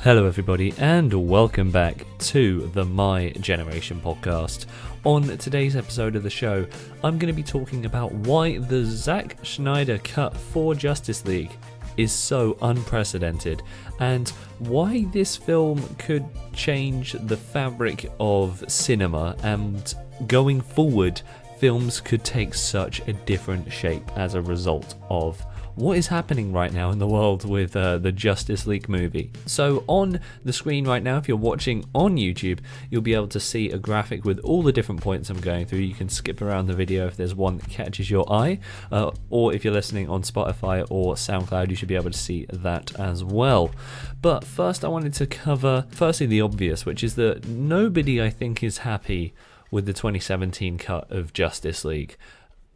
Hello everybody and welcome back to the My Generation podcast. On today's episode of the show, I'm going to be talking about why the Zack Snyder Cut for Justice League is so unprecedented and why this film could change the fabric of cinema, and going forward films could take such a different shape as a result of what is happening right now in the world with the Justice League movie. So on the screen right now, if you're watching on YouTube, you'll be able to see a graphic with all the different points I'm going through. You can skip around the video if there's one that catches your eye, or if you're listening on Spotify or Soundcloud, you should be able to see that as well. But first I wanted to cover firstly the obvious, which is that nobody I think is happy with the 2017 cut of Justice League.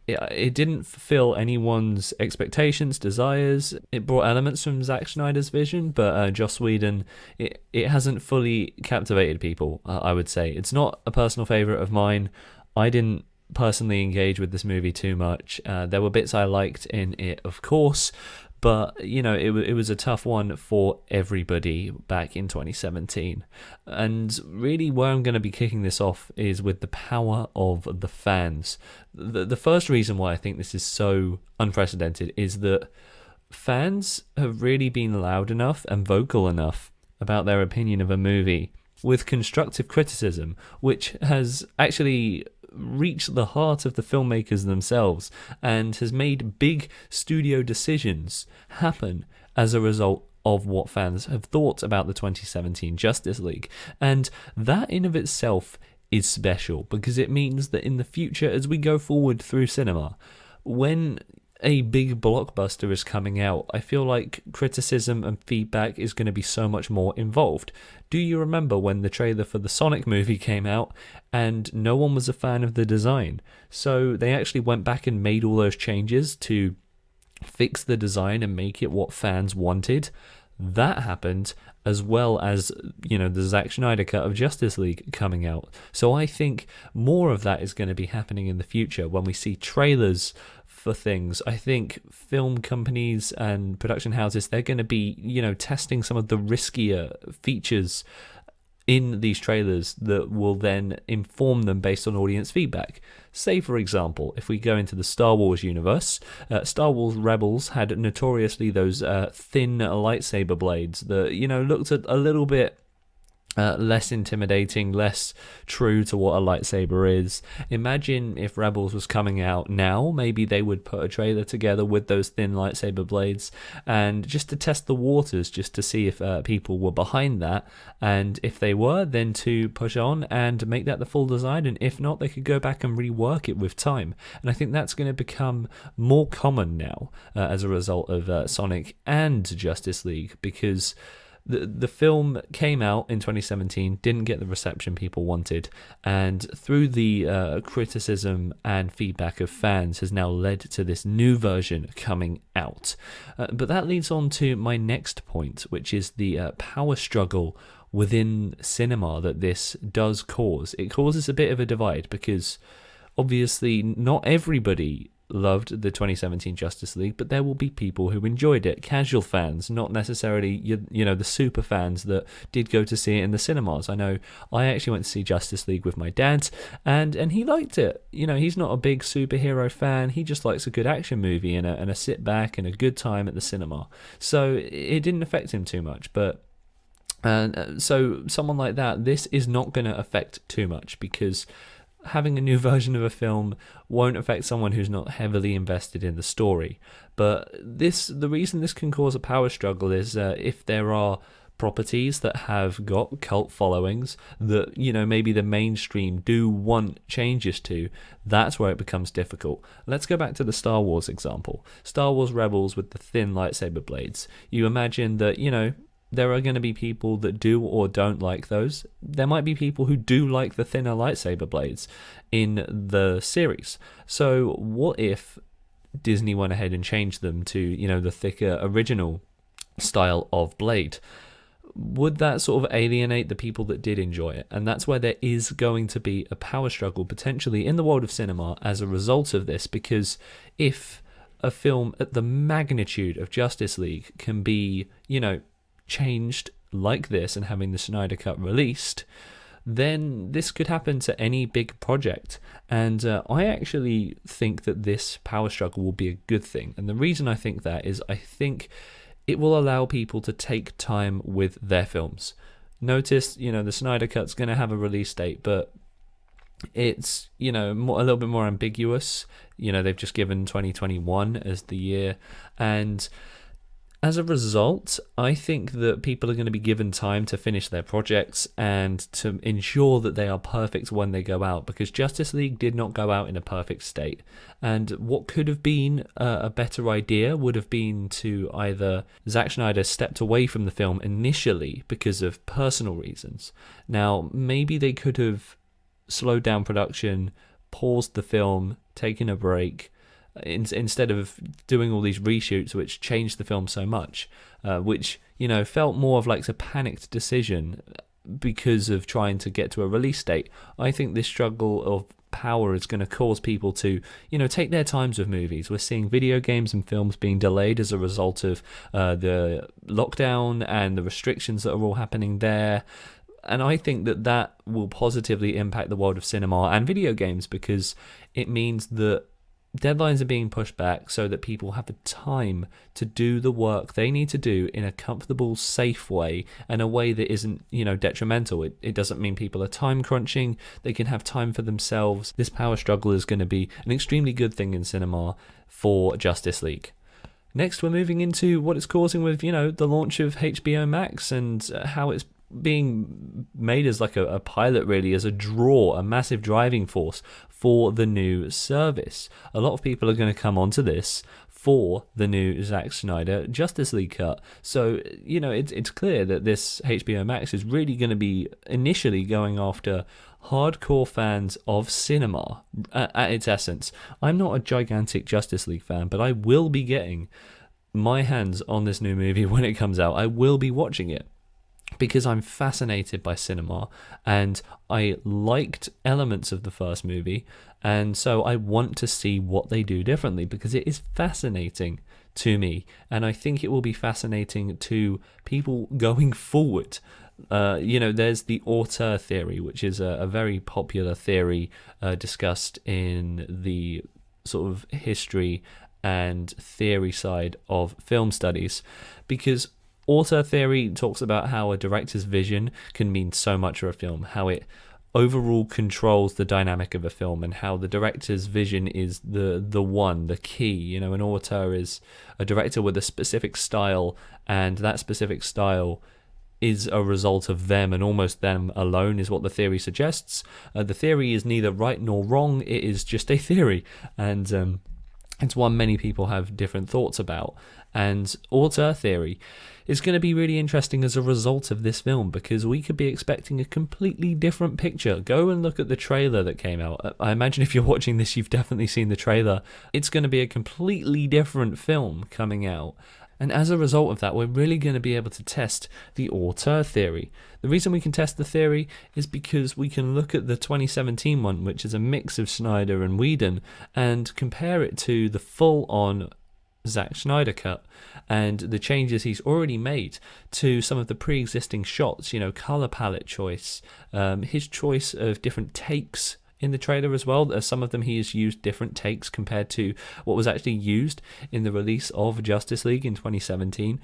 It didn't fulfill anyone's expectations, desires. It brought elements from Zack Snyder's vision, but Joss Whedon, it hasn't fully captivated people, I would say. It's not a personal favourite of mine. I didn't personally engage with this movie too much. There were bits I liked in it, of course, but, you know, it was a tough one for everybody back in 2017. And really where I'm going to be kicking this off is with the power of the fans. The first reason why I think this is so unprecedented is that fans have really been loud enough and vocal enough about their opinion of a movie with constructive criticism, which has actually reached the heart of the filmmakers themselves and has made big studio decisions happen as a result of what fans have thought about the 2017 Justice League. And that in of itself is special, because it means that in the future, as we go forward through cinema, when a big blockbuster is coming out, I feel like criticism and feedback is going to be so much more involved. Do you remember when the trailer for the Sonic movie came out and no one was a fan of the design? So they actually went back and made all those changes to fix the design and make it what fans wanted. That happened, as well as, you know, the Zack Snyder Cut of Justice League coming out. So I think more of that is going to be happening in the future when we see trailers for things. I think film companies and production houses, they're going to be, you know, testing some of the riskier features in these trailers that will then inform them based on audience feedback. Say, for example, if we go into the Star Wars universe, Star Wars Rebels had notoriously those thin lightsaber blades that, you know, looked a little bit less intimidating, less true to what a lightsaber is. Imagine if Rebels was coming out now, maybe they would put a trailer together with those thin lightsaber blades, and just to test the waters, just to see if people were behind that, and if they were, then to push on and make that the full design, and if not, they could go back and rework it with time. And I think that's going to become more common now as a result of Sonic and Justice League, because the film came out in 2017, didn't get the reception people wanted, and through the criticism and feedback of fans has now led to this new version coming out. But that leads on to my next point, which is the power struggle within cinema that this does cause. It causes a bit of a divide because obviously not everybody loved the 2017 Justice League, but there will be people who enjoyed it. Casual fans, not necessarily you know the super fans that did go to see it in the cinemas. I know I actually went to see Justice League with my dad, and he liked it. You know, he's not a big superhero fan. He just likes a good action movie and a sit back and a good time at the cinema. So it didn't affect him too much, but so someone like that, this is not going to affect too much, because having a new version of a film won't affect someone who's not heavily invested in the story. But the reason this can cause a power struggle is if there are properties that have got cult followings that, you know, maybe the mainstream do want changes to, that's where it becomes difficult. Let's go back to the Star Wars example. Star Wars Rebels with the thin lightsaber blades. You imagine that, you know, there are going to be people that do or don't like those. There might be people who do like the thinner lightsaber blades in the series. So what if Disney went ahead and changed them to, you know, the thicker original style of blade? Would that sort of alienate the people that did enjoy it? And that's where there is going to be a power struggle potentially in the world of cinema as a result of this, because if a film at the magnitude of Justice League can be, you know, changed like this and having the Snyder Cut released, then this could happen to any big project. And I actually think that this power struggle will be a good thing. And the reason I think that is I think it will allow people to take time with their films. Notice, the Snyder Cut's going to have a release date, but it's, a little bit more ambiguous. They've just given 2021 as the year. And as a result, I think that people are going to be given time to finish their projects and to ensure that they are perfect when they go out, because Justice League did not go out in a perfect state. And what could have been a better idea would have been to either Zack Snyder stepped away from the film initially because of personal reasons. Now, maybe they could have slowed down production, paused the film, taken a break, instead of doing all these reshoots which changed the film so much, which felt more of like a panicked decision because of trying to get to a release date. I think this struggle of power is going to cause people to take their times with movies. We're seeing video games and films being delayed as a result of the lockdown and the restrictions that are all happening there. And I think that will positively impact the world of cinema and video games, because it means that deadlines are being pushed back so that people have the time to do the work they need to do in a comfortable, safe way, and a way that isn't, detrimental. It doesn't mean people are time crunching. They can have time for themselves. This power struggle is going to be an extremely good thing in cinema for Justice League. Next, we're moving into what it's causing with, the launch of HBO Max and how it's being made as like a pilot, really, as a massive driving force for the new service. A lot of people are going to come onto this for the new Zack Snyder Justice League cut. So, it's clear that this HBO Max is really going to be initially going after hardcore fans of cinema at its essence. I'm not a gigantic Justice League fan, but I will be getting my hands on this new movie when it comes out. I will be watching it, because I'm fascinated by cinema and I liked elements of the first movie, and so I want to see what they do differently, because it is fascinating to me, and I think it will be fascinating to people going forward. There's the auteur theory, which is a very popular theory discussed in the sort of history and theory side of film studies, because auteur theory talks about how a director's vision can mean so much for a film, how it overall controls the dynamic of a film, and how the director's vision is the key. An auteur is a director with a specific style, and that specific style is a result of them and almost them alone, is what the theory suggests. The theory is neither right nor wrong, it is just a theory, and it's one many people have different thoughts about. And auteur theory is going to be really interesting as a result of this film, because we could be expecting a completely different picture. Go and look at the trailer that came out. I imagine if you're watching this, you've definitely seen the trailer. It's going to be a completely different film coming out. And as a result of that, we're really going to be able to test the auteur theory. The reason we can test the theory is because we can look at the 2017 one, which is a mix of Snyder and Whedon, and compare it to the full-on Zack Snyder cut and the changes he's already made to some of the pre-existing shots, color palette choice, his choice of different takes in the trailer as well. Some of them he has used different takes compared to what was actually used in the release of Justice League in 2017.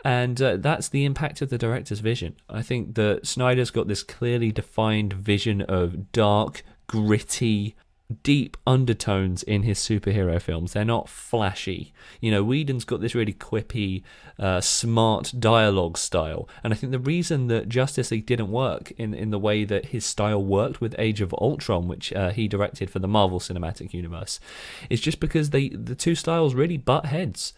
And that's the impact of the director's vision. I think that Snyder's got this clearly defined vision of dark, gritty, deep undertones in his superhero films. They're not flashy. Whedon's got this really quippy, smart dialogue style. And I think the reason that Justice League didn't work in the way that his style worked with Age of Ultron, which he directed for the Marvel Cinematic Universe, is just because the two styles really butt heads.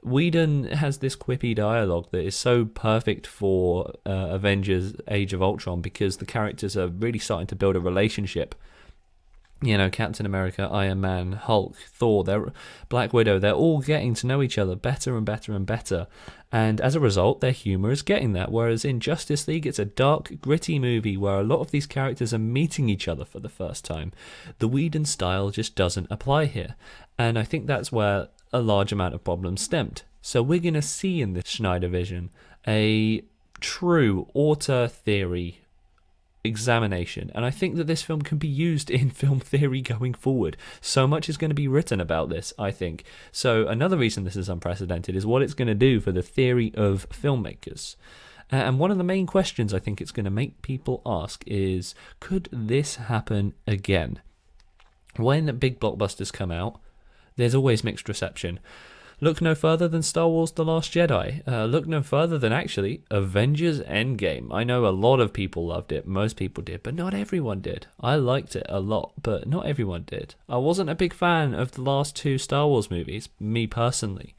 Whedon has this quippy dialogue that is so perfect for Avengers Age of Ultron, because the characters are really starting to build a relationship. Captain America, Iron Man, Hulk, Thor, Black Widow, they're all getting to know each other better and better and better. And as a result, their humour is getting that. Whereas in Justice League, it's a dark, gritty movie where a lot of these characters are meeting each other for the first time. The Whedon style just doesn't apply here. And I think that's where a large amount of problems stemmed. So we're going to see in this Snyder vision a true auteur theory examination, and I think that this film can be used in film theory going forward. So much is going to be written about this, I think. So another reason this is unprecedented is what it's going to do for the theory of filmmakers. And one of the main questions I think it's going to make people ask is, could this happen again? When big blockbusters come out, there's always mixed reception. Look no further than Star Wars The Last Jedi. Look no further than, actually, Avengers Endgame. I know a lot of people loved it. Most people did, but not everyone did. I liked it a lot, but not everyone did. I wasn't a big fan of the last two Star Wars movies, me personally.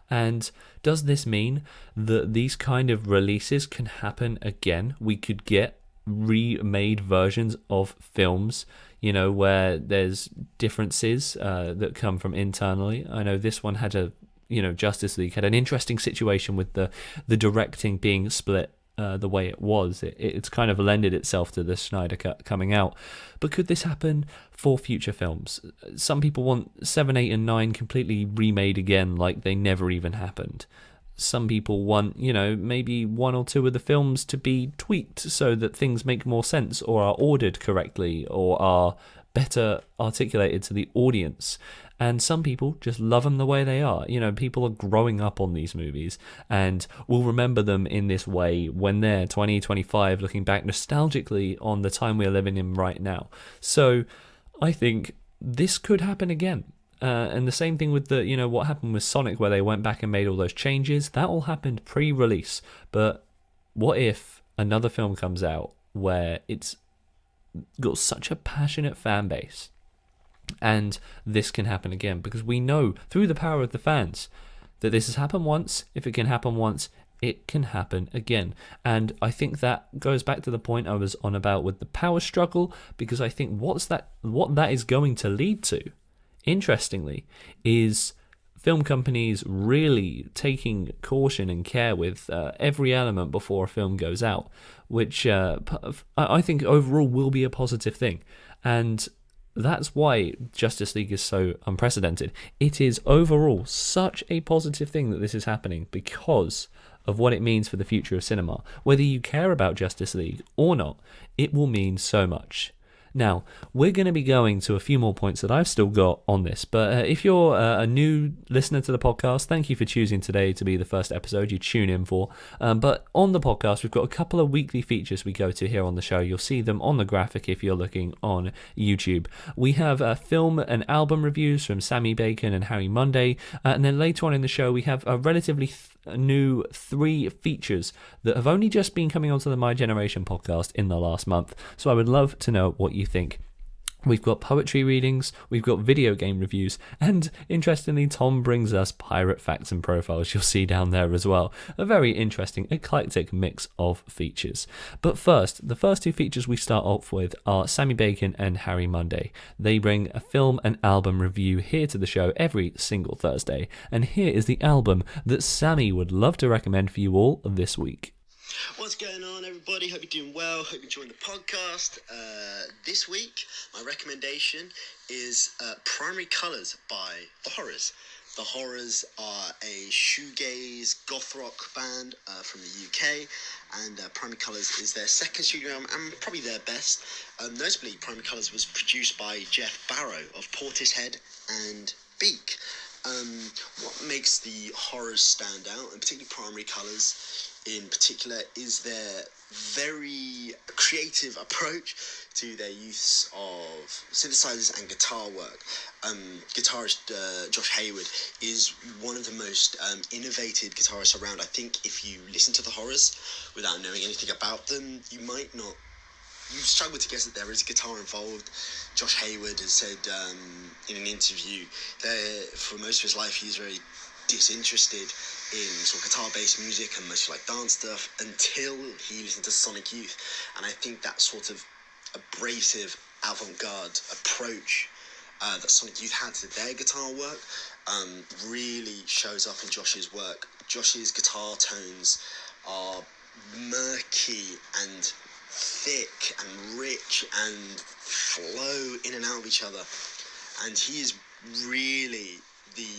And does this mean that these kind of releases can happen again? We could get remade versions of films, where there's differences that come from internally. I know this one had Justice League had an interesting situation with the directing being split the way it was. It's kind of lended itself to the Snyder Cut coming out. But could this happen for future films? Some people want 7, 8, and 9 completely remade again, like they never even happened. Some people want, maybe 1 or 2 of the films to be tweaked so that things make more sense, or are ordered correctly, or are better articulated to the audience. And some people just love them the way they are. People are growing up on these movies and will remember them in this way when they're 20, 25, looking back nostalgically on the time we're living in right now. So I think this could happen again. And the same thing with what happened with Sonic, where they went back and made all those changes. That all happened pre-release. But what if another film comes out where it's got such a passionate fan base, and this can happen again? Because we know through the power of the fans that this has happened once. If it can happen once, it can happen again. And I think that goes back to the point I was on about with the power struggle, because I think what that is going to lead to, interestingly, is film companies really taking caution and care with every element before a film goes out, which I think overall will be a positive thing. And that's why Justice League is so unprecedented. It is overall such a positive thing that this is happening, because of what it means for the future of cinema. Whether you care about Justice League or not, it will mean so much. Now, we're going to be going to a few more points that I've still got on this, but if you're a new listener to the podcast, thank you for choosing today to be the first episode you tune in for. But on the podcast, we've got a couple of weekly features we go to here on the show. You'll see them on the graphic if you're looking on YouTube. We have film and album reviews from Sammy Bacon and Harry Monday, and then later on in the show, we have a relatively new 3 features that have only just been coming onto the My Generation podcast in the last month. So I would love to know what you think. We've got poetry readings, we've got video game reviews, and interestingly, Tom brings us pirate facts and profiles you'll see down there as well. A very interesting, eclectic mix of features. But first, the first 2 features we start off with are Sammy Bacon and Harry Monday. They bring a film and album review here to the show every single Thursday, and here is the album that Sammy would love to recommend for you all this week. What's going on, everybody? Hope you're doing well. Hope you're enjoying the podcast. This week, my recommendation is Primary Colours by The Horrors. The Horrors are a shoegaze goth rock band from the UK, and Primary Colours is their second studio album and probably their best. Notably, Primary Colours was produced by Jeff Barrow of Portishead and Beak. What makes the Horrors stand out, and particularly Primary Colours in particular, is their very creative approach to their use of synthesizers and guitar work. Guitarist Josh Hayward is one of the most innovative guitarists around. I think if you listen to The Horrors without knowing anything about them, you struggle to guess that there is guitar involved. Josh Hayward has said in an interview that for most of his life he's very disinterested in sort of guitar-based music and mostly like dance stuff until he listened to Sonic Youth. And I think that sort of abrasive avant-garde approach that Sonic Youth had to their guitar work really shows up in Josh's work. Josh's guitar tones are murky and thick and rich and flow in and out of each other, and he is really the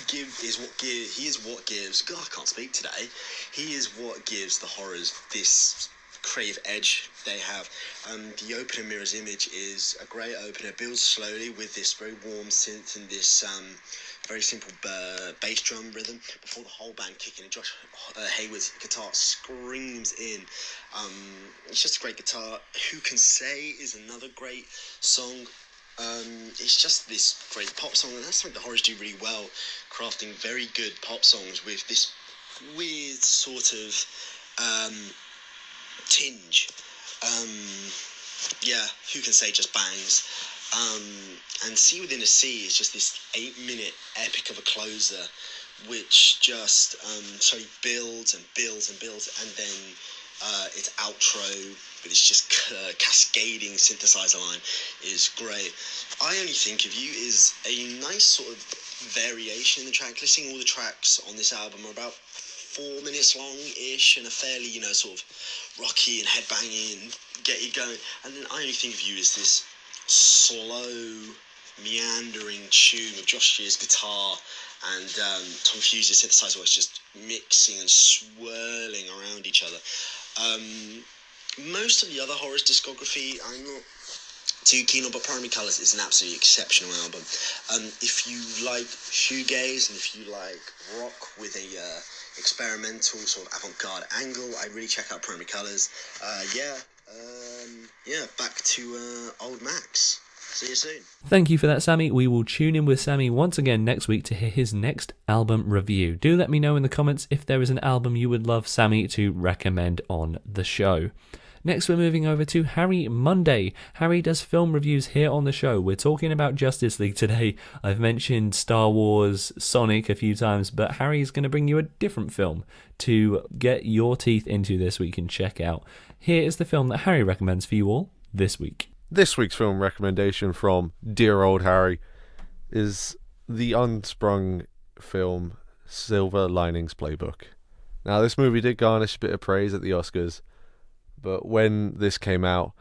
he is what gives. God, I can't speak today. He is what gives the horrors this creative edge they have. The opener Mirror's Image is a great opener. It builds slowly with this very warm synth and this very simple bass drum rhythm before the whole band kick in and Josh Hayward's guitar screams in. It's just a great guitar. Who Can Say is another great song. It's just this great pop song, and that's something the horrors do really well, crafting very good pop songs with this weird sort of tinge. Who Can Say just bangs. And Sea Within a Sea is just this 8-minute epic of a closer, which just builds and builds and builds, and then its outro with its just cascading synthesizer line is great. I Only Think of You is a nice sort of variation in the track listing. All the tracks on this album are about 4 minutes long-ish and a fairly, sort of rocky and headbanging and get you going. And then I Only Think of You is this slow, meandering tune of Josh Shear's guitar and Tom Fuse's synthesizer voice just mixing and swirling around each other. Most of the other horrors discography I'm not too keen on, but Primary Colours is an absolutely exceptional album. If you like shoegaze and if you like rock with a experimental sort of avant-garde angle, I really check out Primary Colours. Back to old Max. See you soon. Thank you for that, Sammy. We will tune in with Sammy once again next week to hear his next album review. Do let me know in the comments if there is an album you would love Sammy to recommend on the show. Next, we're moving over to Harry Monday. Harry does film reviews here on the show. We're talking about Justice League today. I've mentioned Star Wars, Sonic a few times, but Harry's going to bring you a different film to get your teeth into this week and check out. Here is the film that Harry recommends for you all this week. This week's film recommendation from dear old Harry is the unsprung film Silver Linings Playbook. Now, this movie did garnish a bit of praise at the Oscars, but when this came out,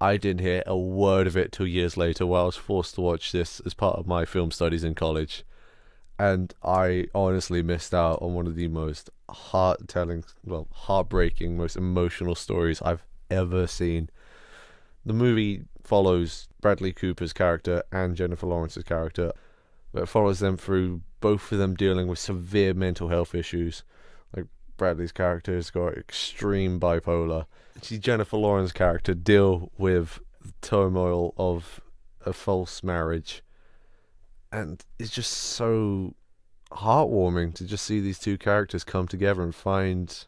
I didn't hear a word of it till years later, while I was forced to watch this as part of my film studies in college. And I honestly missed out on one of the most heartbreaking, most emotional stories I've ever seen. The movie follows Bradley Cooper's character and Jennifer Lawrence's character, but it follows them through both of them dealing with severe mental health issues. Like, Bradley's character has got extreme bipolar. Jennifer Lawrence's character deal with the turmoil of a false marriage, and it's just so heartwarming to just see these two characters come together and find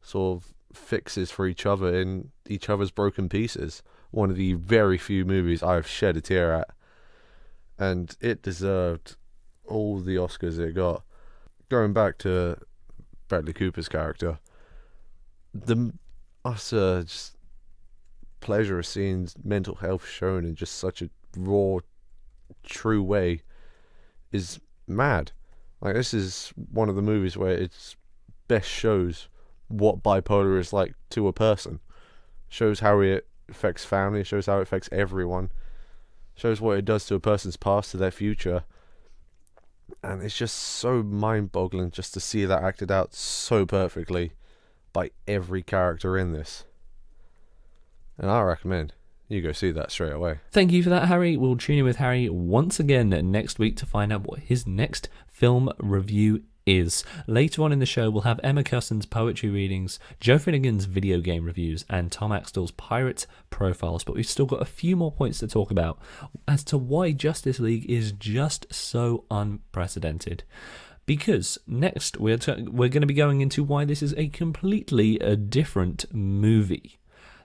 sort of fixes for each other in each other's broken pieces. One of the very few movies I've shed a tear at, and it deserved all the Oscars it got. Going back to Bradley Cooper's character, the utter just pleasure of seeing mental health shown in just such a raw, true way is mad. Like, this is one of the movies where it best shows what bipolar is like to a person. Shows how it affects family, shows how it affects everyone, shows what it does to a person's past, to their future. And it's just so mind-boggling just to see that acted out so perfectly by every character in this. And I recommend you go see that straight away. Thank you for that, Harry. We'll tune in with Harry once again next week to find out what his next film review is. Later on in the show, we'll have Emma Cusson's poetry readings, Joefinnegan's video game reviews, and Tom Axtell's pirate profiles. But we've still got a few more points to talk about as to why Justice League is just so unprecedented. Because next we're going to be going into why this is a completely different movie.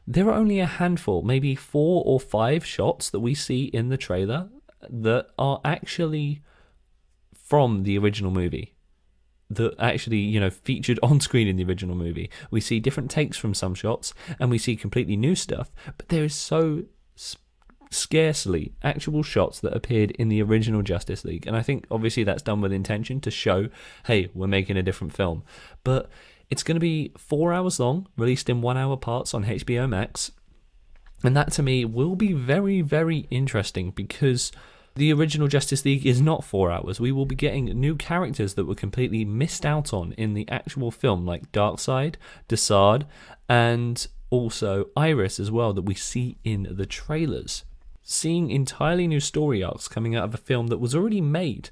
There are only a handful, maybe 4 or 5 shots that we see in the trailer that are actually from the original movie. That actually, featured on screen in the original movie. We see different takes from some shots, and we see completely new stuff. But there is so scarcely actual shots that appeared in the original Justice League. And I think, obviously, that's done with intention to show, hey, we're making a different film. But it's going to be 4 hours long, released in 1 hour parts on HBO Max. And that, to me, will be very, very interesting because The original Justice League is not 4 hours. We will be getting new characters that were completely missed out on in the actual film, like Darkseid, Desaad, and also Iris as well, that we see in the trailers. Seeing entirely new story arcs coming out of a film that was already made,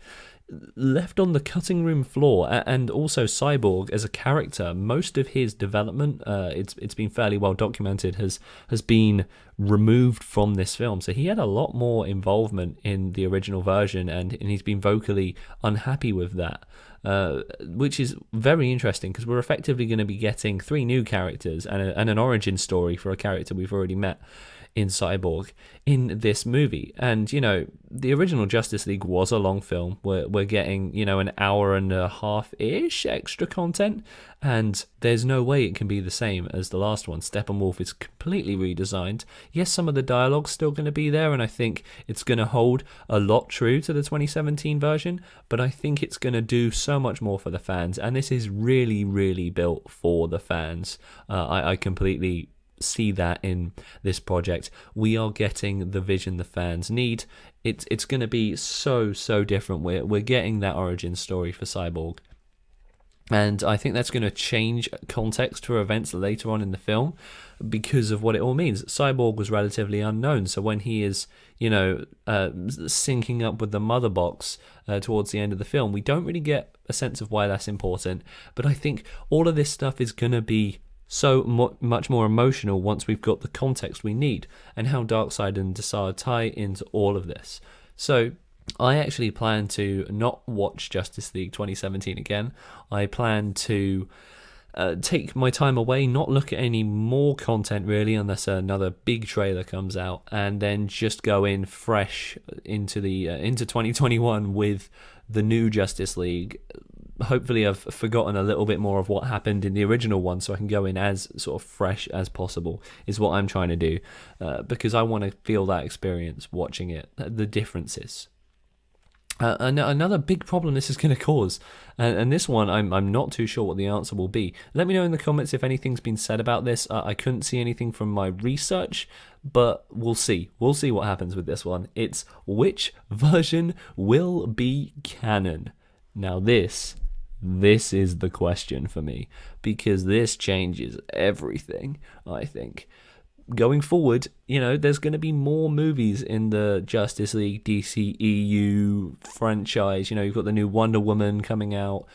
left on the cutting room floor, and also Cyborg as a character, most of his development, it's been fairly well documented, has been removed from this film. So he had a lot more involvement in the original version, and he's been vocally unhappy with that, which is very interesting, because we're effectively going to be getting 3 new characters and an origin story for a character we've already met in Cyborg in this movie. And the original Justice League was a long film. We're getting an hour and a half ish extra content, and there's no way it can be the same as the last one. Steppenwolf is completely redesigned. Yes, some of the dialogue's still going to be there, and I think it's going to hold a lot true to the 2017 version, but I think it's going to do so much more for the fans, and this is really, really built for the fans. I completely see that in this project. We are getting the vision the fans need. It's going to be so different. We're getting that origin story for Cyborg, and I think that's going to change context for events later on in the film because of what it all means. Cyborg was relatively unknown, so when he is syncing up with the mother box towards the end of the film, we don't really get a sense of why that's important. But I think all of this stuff is going to be so much more emotional once we've got the context we need, and how Darkseid and Desaad tie into all of this. So I actually plan to not watch Justice League 2017 again. I plan to take my time away, not look at any more content really, unless another big trailer comes out, and then just go in fresh into 2021 with the new Justice League. Hopefully I've forgotten a little bit more of what happened in the original one, so I can go in as sort of fresh as possible, is what I'm trying to do, because I want to feel that experience watching it, the differences. Another big problem this is going to cause, and this one I'm not too sure what the answer will be. Let me know in the comments if anything's been said about this. I couldn't see anything from my research, but we'll see what happens with this one. It's which version will be canon. Now this is the question for me, because this changes everything, I think. Going forward, there's going to be more movies in the Justice League DCEU franchise. You've got the new Wonder Woman coming out.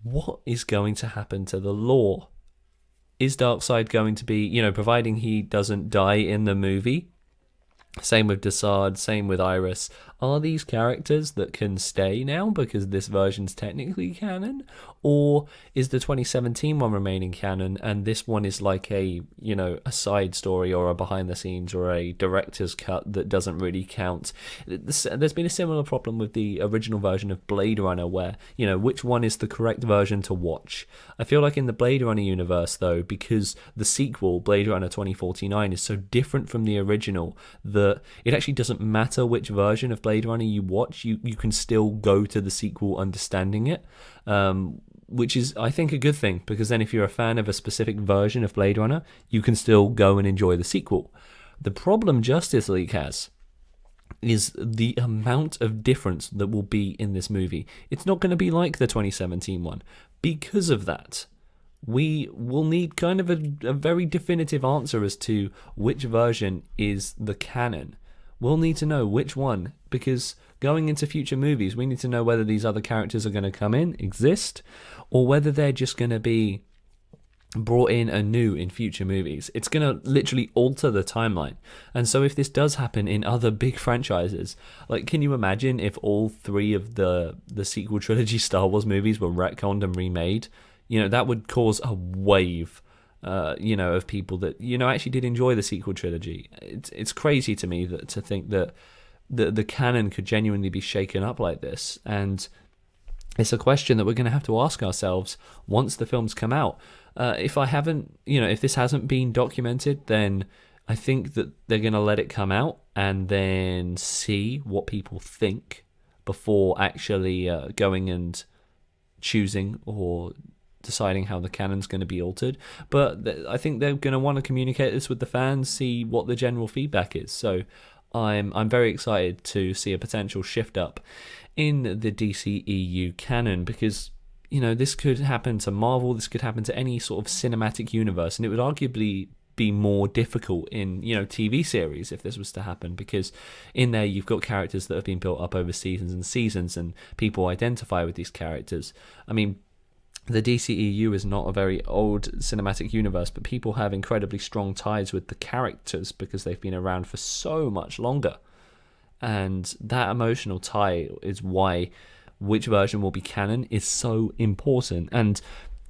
What is going to happen to the lore? Is Darkseid going to be, providing he doesn't die in the movie? Same with Desaad, same with Iris. Are these characters that can stay now because this version's technically canon? Or is the 2017 one remaining canon and this one is like a side story or a behind the scenes or a director's cut that doesn't really count? There's been a similar problem with the original version of Blade Runner where, which one is the correct version to watch? I feel like in the Blade Runner universe though, because the sequel, Blade Runner 2049, is so different from the original that it actually doesn't matter which version of Blade Runner you watch, you can still go to the sequel understanding it, which is, I think, a good thing, because then if you're a fan of a specific version of Blade Runner, you can still go and enjoy the sequel. The problem Justice League has is the amount of difference that will be in this movie. It's not going to be like the 2017 one. Because of that, we will need kind of a very definitive answer as to which version is the canon. We'll need to know which one, because going into future movies, we need to know whether these other characters are going to come in, exist, or whether they're just going to be brought in anew in future movies. It's going to literally alter the timeline. And so if this does happen in other big franchises, like, can you imagine if all 3 of the sequel trilogy Star Wars movies were retconned and remade? That would cause a wave, of people that, actually did enjoy the sequel trilogy. It's crazy to me to think that the canon could genuinely be shaken up like this. And it's a question that we're going to have to ask ourselves once the films come out. If this hasn't been documented, then I think that they're going to let it come out and then see what people think before actually going and choosing or deciding how the canon's going to be altered. But I think they're going to want to communicate this with the fans, see what the general feedback is. So I'm very excited to see a potential shift up in the DCEU canon, because this could happen to Marvel, this could happen to any sort of cinematic universe, and it would arguably be more difficult in TV series if this was to happen, because in there you've got characters that have been built up over seasons and seasons, and people identify with these characters. I mean, the DCEU is not a very old cinematic universe, but people have incredibly strong ties with the characters because they've been around for so much longer, and that emotional tie is why which version will be canon is so important. And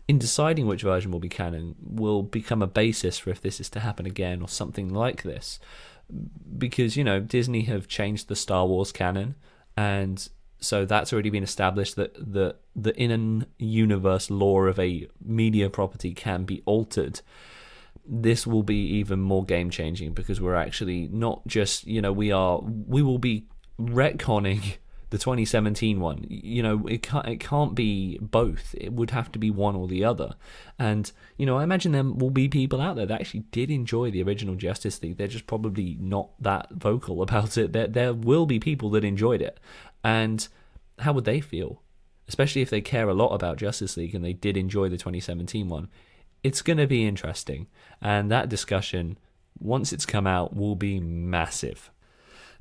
in deciding which version will be canon will become a basis for if this is to happen again or something like this. Because, Disney have changed the Star Wars canon, and so that's already been established that the in-universe lore of a media property can be altered. This will be even more game-changing, because we're actually not just, we will be retconning the 2017 one. It can't be both. It would have to be one or the other. And I imagine there will be people out there that actually did enjoy the original Justice League. They're just probably not that vocal about it. There will be people that enjoyed it, and how would they feel, especially if they care a lot about Justice League and they did enjoy the 2017 one? It's going to be interesting, and that discussion, once it's come out, will be massive.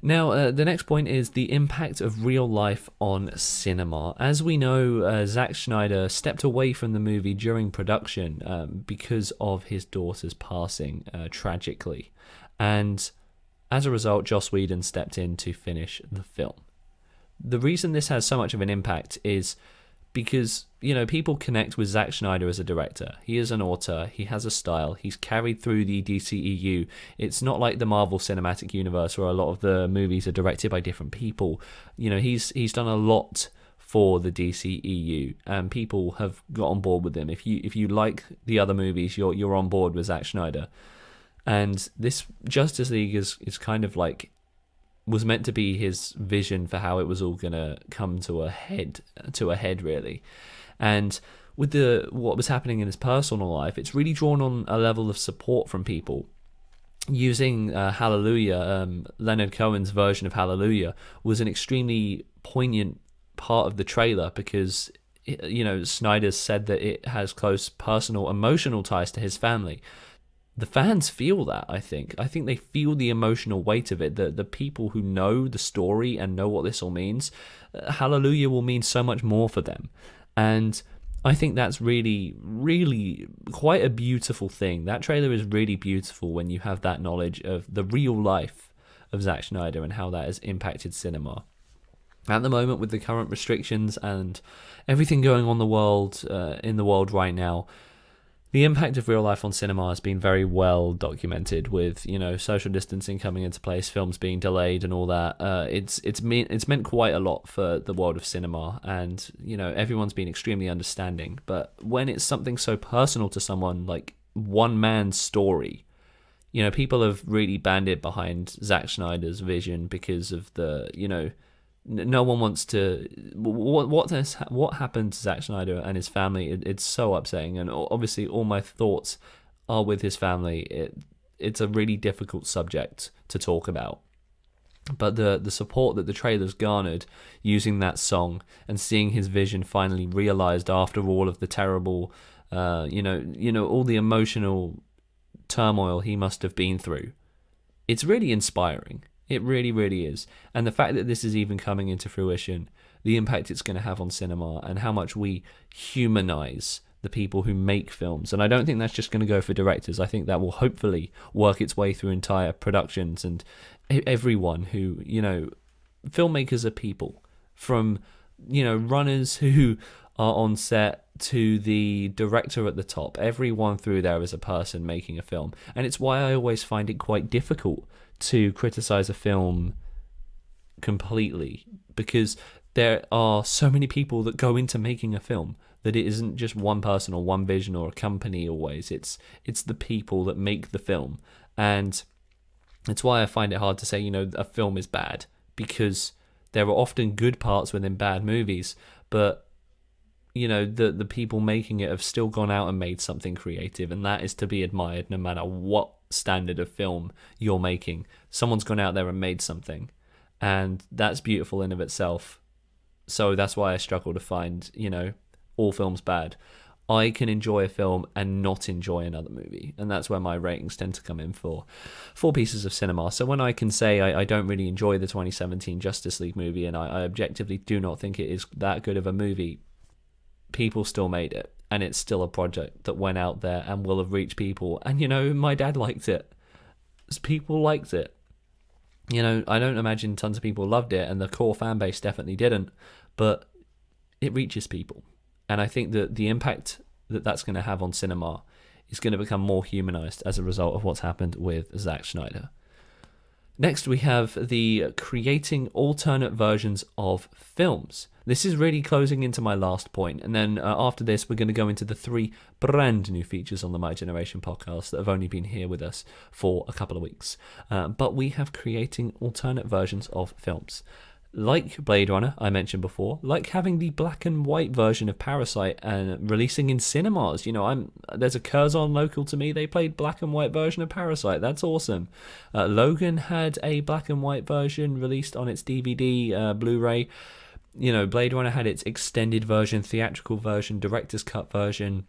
Now, the next point is the impact of real life on cinema. As we know, Zack Snyder stepped away from the movie during production because of his daughter's passing, tragically. And as a result, Joss Whedon stepped in to finish the film. The reason this has so much of an impact is because, people connect with Zack Snyder as a director. He is an auteur, he has a style, he's carried through the DCEU. It's not like the Marvel Cinematic Universe where a lot of the movies are directed by different people. He's done a lot for the DCEU, and people have got on board with him. If you like the other movies, you're on board with Zack Snyder. And this Justice League is kind of like, was meant to be his vision for how it was all gonna come to a head really. And with what was happening in his personal life, it's really drawn on a level of support from people. Using Hallelujah, Leonard Cohen's version of Hallelujah was an extremely poignant part of the trailer, because Snyder said that it has close personal, emotional ties to his family. The fans feel that, I think. They feel the emotional weight of it. The people who know the story and know what this all means, Hallelujah will mean so much more for them. And I think that's really, really quite a beautiful thing. That trailer is really beautiful when you have that knowledge of the real life of Zack Snyder and how that has impacted cinema. At the moment, with the current restrictions and everything going on in the world right now, the impact of real life on cinema has been very well documented, with social distancing coming into place, films being delayed, and all that. It's meant quite a lot for the world of cinema, and everyone's been extremely understanding. But when it's something so personal to someone, like one man's story, people have really banded behind Zack Snyder's vision because of the no one wants to. What happened to Zack Snyder and his family? It's so upsetting, and obviously all my thoughts are with his family. It's a really difficult subject to talk about, but the support that the trailer's garnered using that song and seeing his vision finally realized after all of the terrible, all the emotional turmoil he must have been through, it's really inspiring. It really, really is. And the fact that this is even coming into fruition, the impact it's going to have on cinema, and how much we humanize the people who make films. And I don't think that's just going to go for directors. I think that will hopefully work its way through entire productions and everyone who, filmmakers are people. From, runners who are on set to the director at the top. Everyone through there is a person making a film. And it's why I always find it quite difficult to criticize a film completely, because there are so many people that go into making a film that it isn't just one person or one vision or a company always. It's the people that make the film. And it's why I find it hard to say, a film is bad, because there are often good parts within bad movies, but the people making it have still gone out and made something creative, and that is to be admired no matter what standard of film you're making. Someone's gone out there and made something, and that's beautiful in of itself. So that's why I struggle to find, all films bad. I can enjoy a film and not enjoy another movie, and that's where my ratings tend to come in for pieces of cinema. So when I can say I don't really enjoy the 2017 Justice League movie, and I objectively do not think it is that good of a movie, people still made it, and it's still a project that went out there and will have reached people. And my dad liked it. People liked it. I don't imagine tons of people loved it, and the core fan base definitely didn't, but it reaches people. And I think that the impact that that's going to have on cinema is going to become more humanized as a result of what's happened with Zack Snyder. Next, we have the creating alternate versions of films. This is really closing into my last point. And then after this, we're going to go into the 3 brand new features on the My Generation podcast that have only been here with us for a couple of weeks. But we have creating alternate versions of films. Like Blade Runner, I mentioned before, like having the black and white version of Parasite and releasing in cinemas. There's a Curzon local to me. They played black and white version of Parasite. That's awesome. Logan had a black and white version released on its DVD, Blu-ray. Blade Runner had its extended version, theatrical version, director's cut version.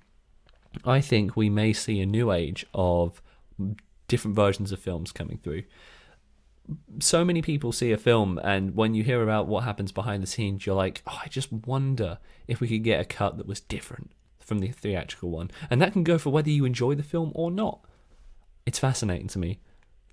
I think we may see a new age of different versions of films coming through. So many people see a film, and when you hear about what happens behind the scenes, you're like, I just wonder if we could get a cut that was different from the theatrical one. And that can go for whether you enjoy the film or not. It's fascinating to me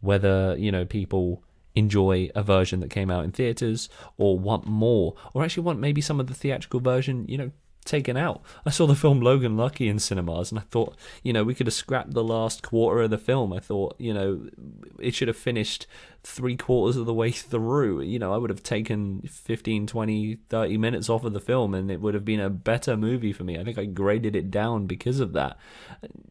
whether, people enjoy a version that came out in theaters or want more, or actually want maybe some of the theatrical version, taken out. I saw the film Logan Lucky in cinemas, and I thought, we could have scrapped the last quarter of the film. I thought, it should have finished 3/4 of the way through. I would have taken 15, 20, 30 minutes off of the film, and it would have been a better movie for me. I think I graded it down because of that.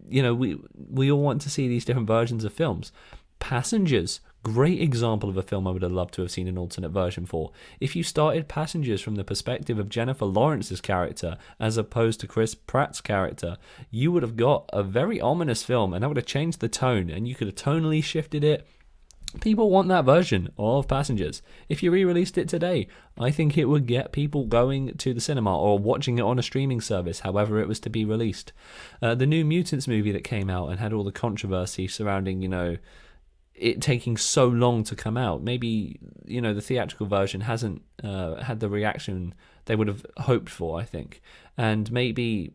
We all want to see these different versions of films. Passengers, great example of a film I would have loved to have seen an alternate version for. If you started Passengers from the perspective of Jennifer Lawrence's character as opposed to Chris Pratt's character, you would have got a very ominous film, and that would have changed the tone, and you could have tonally shifted it. People want that version of Passengers. If you re-released it today, I think it would get people going to the cinema or watching it on a streaming service, however it was to be released. The New Mutants movie that came out and had all the controversy surrounding, it taking so long to come out. Maybe, the theatrical version hasn't had the reaction they would have hoped for, I think. And maybe,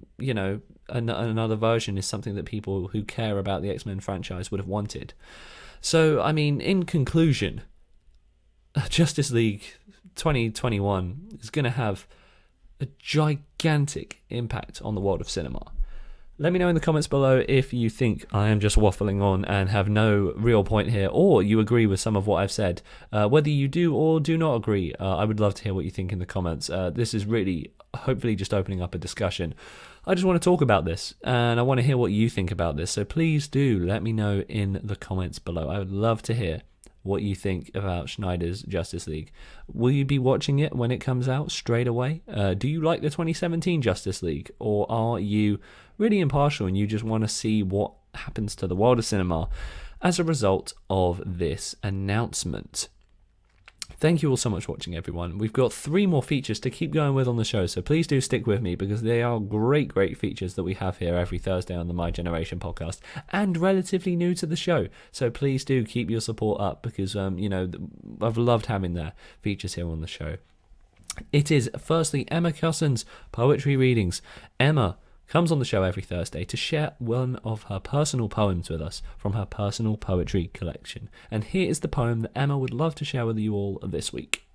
another version is something that people who care about the X-Men franchise would have wanted. So, in conclusion, Justice League 2021 is going to have a gigantic impact on the world of cinema. Let me know in the comments below if you think I am just waffling on and have no real point here, or you agree with some of what I've said. Whether you do or do not agree, I would love to hear what you think in the comments. This is really, hopefully, just opening up a discussion. I just want to talk about this, and I want to hear what you think about this. So please do let me know in the comments below. I would love to hear what you think about Snyder's Justice League. Will you be watching it when it comes out straight away? Do you like the 2017 Justice League, or are you really impartial and you just want to see what happens to the world of cinema as a result of this announcement? Thank you all so much for watching, everyone. We've got 3 more features to keep going with on the show, so please do stick with me, because they are great features that we have here every Thursday on the My Generation podcast, and relatively new to the show. So please do keep your support up, because I've loved having their features here on the show. It is firstly Emma Cusson's poetry readings. Emma comes on the show every Thursday to share one of her personal poems with us from her personal poetry collection. And here is the poem that Emma would love to share with you all this week.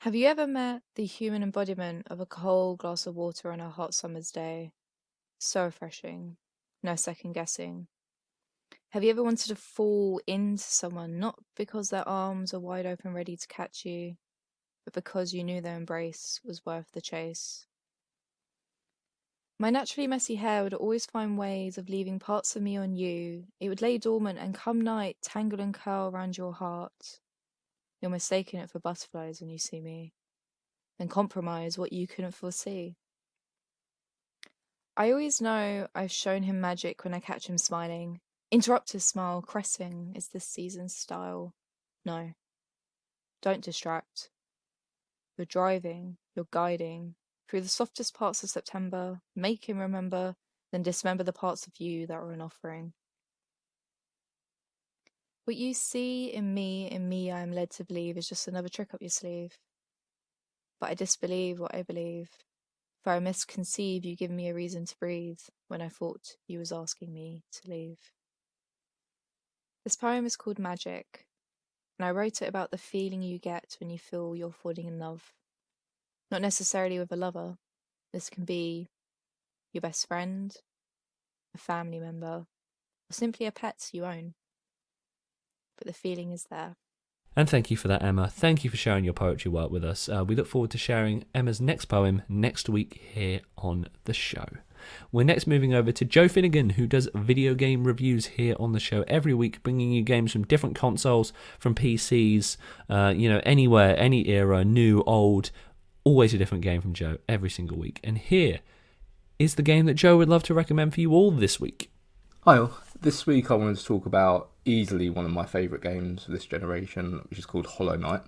Have you ever met the human embodiment of a cold glass of water on a hot summer's day? So refreshing, no second guessing. Have you ever wanted to fall into someone, not because their arms are wide open ready to catch you, but because you knew their embrace was worth the chase? My naturally messy hair would always find ways of leaving parts of me on you. It would lay dormant and come night tangle and curl around your heart. You're mistaking it for butterflies when you see me, and compromise what you couldn't foresee. I always know I've shown him magic when I catch him smiling, Interrupters smile, caressing is this season's style. No, don't distract. You're driving, you're guiding, through the softest parts of September, make him remember, then dismember the parts of you that are an offering. What you see in me I am led to believe is just another trick up your sleeve. But I disbelieve what I believe, for I misconceive you give me a reason to breathe when I thought you was asking me to leave. This poem is called Magic, and I wrote it about the feeling you get when you feel you're falling in love. Not necessarily with a lover. This can be your best friend, a family member, or simply a pet you own. But the feeling is there. And thank you for that, Emma. Thank you for sharing your poetry work with us. We look forward to sharing Emma's next poem next week here on the show. We're next moving over to Joefinnegan, who does video game reviews here on the show every week, bringing you games from different consoles, from PCs, anywhere, any era, new, old. Always a different game from Joe every single week. And here is the game that Joe would love to recommend for you all this week. Hi all. This week I wanted to talk about easily one of my favourite games of this generation, which is called Hollow Knight.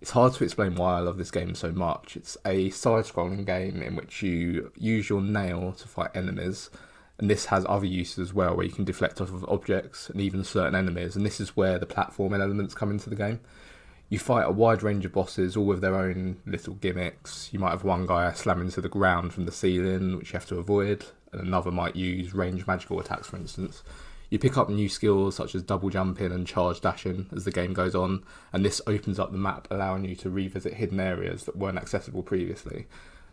It's hard to explain why I love this game so much. It's a side-scrolling game in which you use your nail to fight enemies, and this has other uses as well, where you can deflect off of objects and even certain enemies, and this is where the platforming elements come into the game. You fight a wide range of bosses, all with their own little gimmicks. You might have one guy slam into the ground from the ceiling, which you have to avoid, and another might use ranged magical attacks, for instance. You pick up new skills such as double jumping and charge dashing as the game goes on, and this opens up the map, allowing you to revisit hidden areas that weren't accessible previously.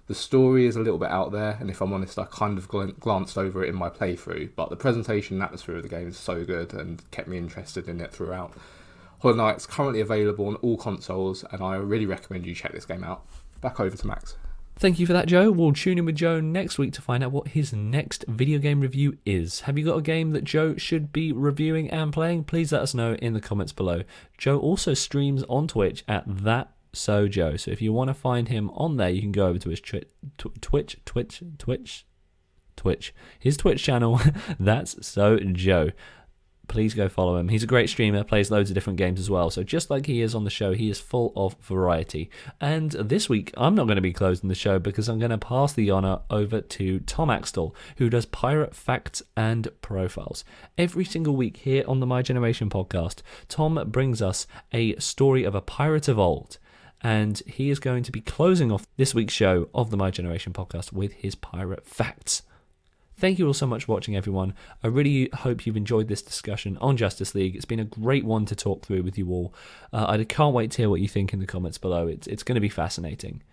The story is a little bit out there, and if I'm honest, I kind of glanced over it in my playthrough, but the presentation and atmosphere of the game is so good and kept me interested in it throughout. Hollow Knight's currently available on all consoles, and I really recommend you check this game out. Back over to Max. Thank you for that, Joe. We'll tune in with Joe next week to find out what his next video game review is. Have you got a game that Joe should be reviewing and playing? Please let us know in the comments below. Joe also streams on Twitch at ThatSoJoe. So if you want to find him on there, you can go over to his Twitch. His Twitch channel, That's So Joe. Please go follow him. He's a great streamer, plays loads of different games as well. So just like he is on the show, he is full of variety. And this week, I'm not going to be closing the show because I'm going to pass the honour over to Tom Axtell, who does Pirate Facts and Profiles. Every single week here on the My Generation podcast, Tom brings us a story of a pirate of old. And he is going to be closing off this week's show of the My Generation podcast with his Pirate Facts. Thank you all so much for watching, everyone. I really hope you've enjoyed this discussion on Justice League. It's been a great one to talk through with you all. I can't wait to hear what you think in the comments below. It's going to be fascinating.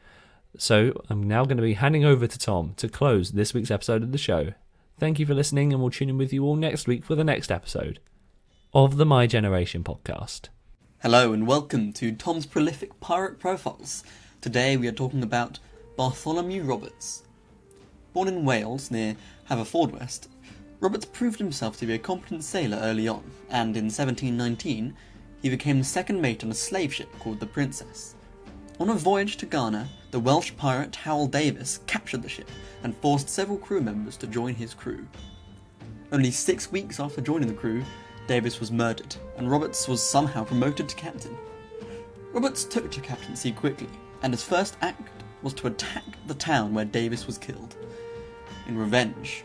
So I'm now going to be handing over to Tom to close this week's episode of the show. Thank you for listening, and we'll tune in with you all next week for the next episode of the My Generation podcast. Hello and welcome to Tom's prolific pirate profiles. Today we are talking about Bartholomew Roberts. Born in Wales near Haverfordwest, Roberts proved himself to be a competent sailor early on, and in 1719 he became the second mate on a slave ship called the Princess. On a voyage to Ghana, the Welsh pirate Howell Davis captured the ship and forced several crew members to join his crew. Only 6 weeks after joining the crew, Davis was murdered, and Roberts was somehow promoted to captain. Roberts took to captaincy quickly, and his first act was to attack the town where Davis was killed, in revenge.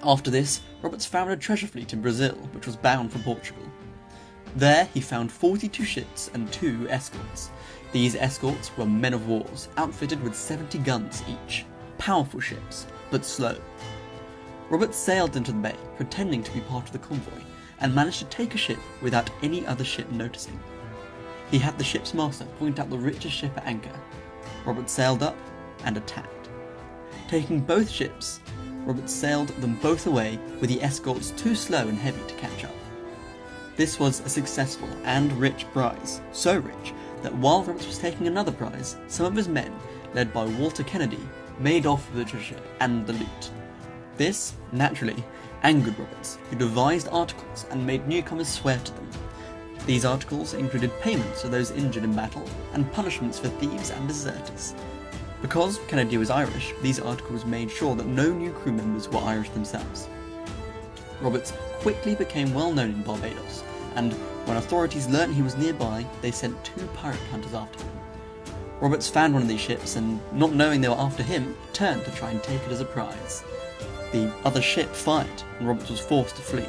After this, Roberts found a treasure fleet in Brazil, which was bound for Portugal. There he found 42 ships and 2 escorts. These escorts were men of wars, outfitted with 70 guns each. Powerful ships, but slow. Roberts sailed into the bay, pretending to be part of the convoy, and managed to take a ship without any other ship noticing. He had the ship's master point out the richest ship at anchor. Roberts sailed up and attacked. Taking both ships, Roberts sailed them both away, with the escorts too slow and heavy to catch up. This was a successful and rich prize, so rich that while Roberts was taking another prize, some of his men, led by Walter Kennedy, made off with the treasure and the loot. This, naturally, angered Roberts, who devised articles and made newcomers swear to them. These articles included payments to those injured in battle and punishments for thieves and deserters. Because Kennedy was Irish, these articles made sure that no new crew members were Irish themselves. Roberts quickly became well known in Barbados, and when authorities learnt he was nearby, they sent 2 pirate hunters after him. Roberts found one of these ships, and not knowing they were after him, turned to try and take it as a prize. The other ship fired, and Roberts was forced to flee.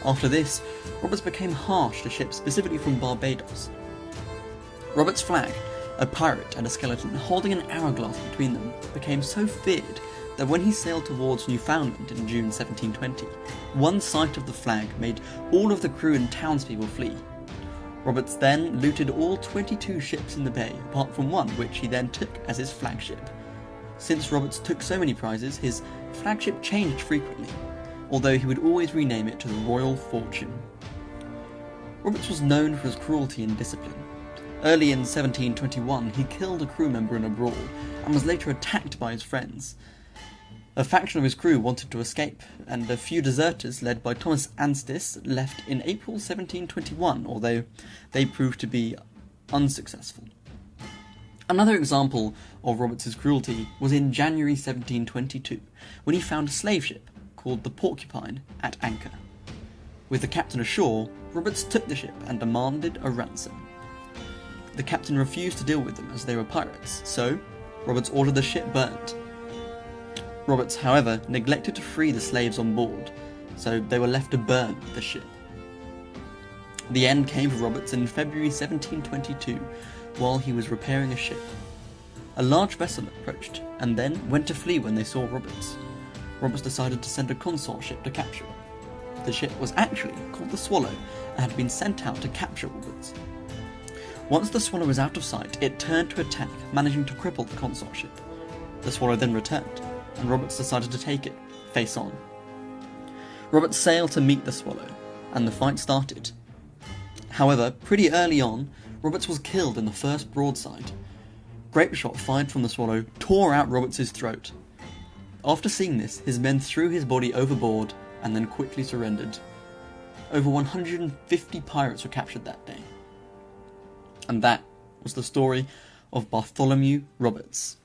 After this, Roberts became harsh to ships specifically from Barbados. Roberts' flag, a pirate and a skeleton holding an hourglass between them, became so feared that when he sailed towards Newfoundland in June 1720, one sight of the flag made all of the crew and townspeople flee. Roberts then looted all 22 ships in the bay, apart from one which he then took as his flagship. Since Roberts took so many prizes, his flagship changed frequently, although he would always rename it to the Royal Fortune. Roberts was known for his cruelty and discipline. Early in 1721, he killed a crew member in a brawl, and was later attacked by his friends. A faction of his crew wanted to escape, and a few deserters, led by Thomas Anstis, left in April 1721, although they proved to be unsuccessful. Another example of Roberts' cruelty was in January 1722, when he found a slave ship called the Porcupine at anchor. With the captain ashore, Roberts took the ship and demanded a ransom. The captain refused to deal with them as they were pirates, so Roberts ordered the ship burnt. Roberts, however, neglected to free the slaves on board, so they were left to burn the ship. The end came for Roberts in February 1722, while he was repairing a ship. A large vessel approached, and then went to flee when they saw Roberts. Roberts decided to send a consort ship to capture him. The ship was actually called the Swallow, and had been sent out to capture Roberts. Once the Swallow was out of sight, it turned to attack, managing to cripple the consort ship. The Swallow then returned, and Roberts decided to take it, face on. Roberts sailed to meet the Swallow, and the fight started. However, pretty early on, Roberts was killed in the first broadside. Grape shot fired from the Swallow tore out Roberts' throat. After seeing this, his men threw his body overboard, and then quickly surrendered. Over 150 pirates were captured that day. And that was the story of Bartholomew Roberts.